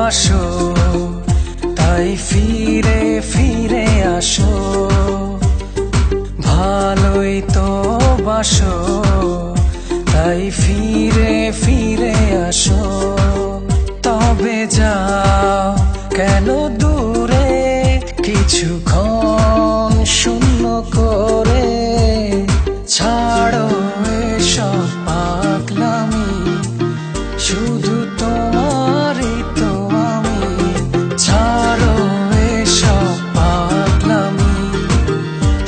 বাসো তাই ফিরে ফিরে আসো, ভালোই তো বাসো তাই ফিরে ফিরে আসো। তবে যাও কেন দূরে কিছুক্ষণ শূন্য করে, ছাড়ো এসব পাগলামি, শুধু তোমারই তো আমি। ছাড়ো এসব পাগলামি,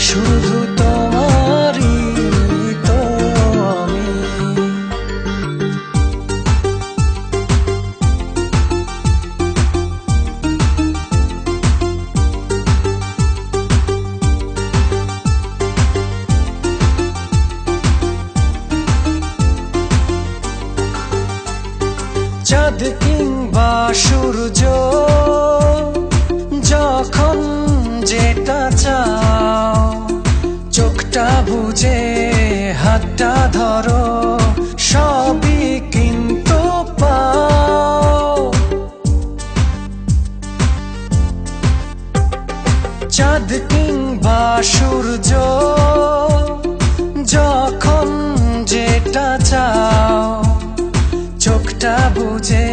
শুধু তোমারই তো আমি। চাঁদ কিংবা সূর্য যখন যেটা চাও, চোখটা বুজে হাতটা ধরো, সবই কিন্তু পাও। চাঁদ কিংবা সূর্য যখন যেটা চাও, চোখটা বুজে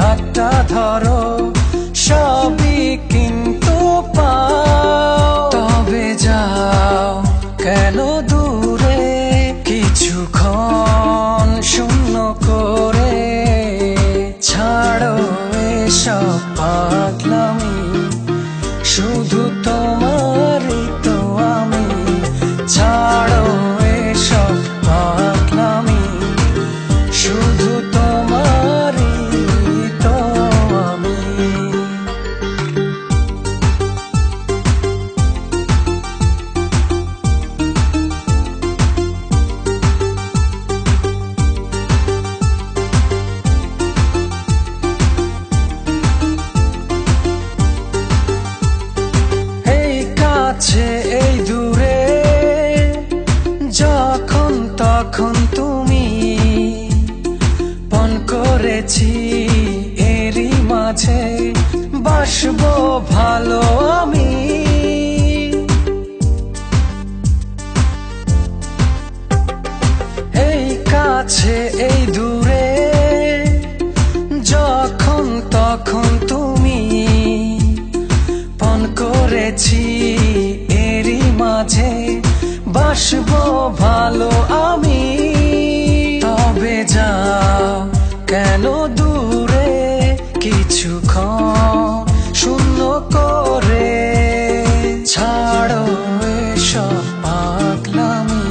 হাতটা ধরো, সবই কিন্তু পাও। তবে যাও কেন দূরে কিছুক্ষণ শূন্য করে, ছাড়ো এসব পাগলামি, শুধু তোমারই তো আমি। ছাড়ো এসব পাগলামি, শুধু তোমারই তো আমি। এই কাছে এই দূরে যখন তখন তুমি পণ করেছি, এরই মাঝে বাসবো ভালো আমি। এই কাছে এই দূরে যখন তখন তুমি পণ করেছি, এরই মাঝে বাসবো ভালো আমি। তবে যাও কেন দূরে কিছুক্ষণ শূন্য করে, ছাড়ো এসব পাগলামি,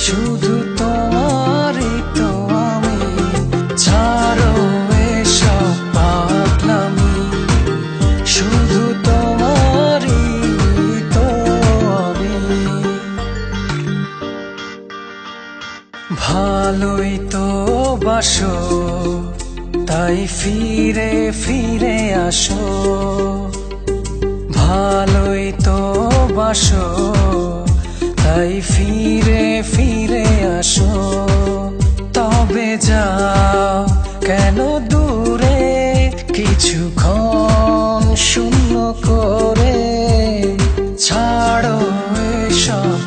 শুধু তোমারই তো আমি। ছাড়ো এসব পাগলামি, শুধু তোমারই তো আমি। ভালোই তো বাসো তাই ফিরে ফিরে আসো, ভালোই তো বাসো তাই ফিরে ফিরে আসো। তবে যাও কেন দূরে কিছুক্ষণ শূন্য করে, ছাড়ো এসব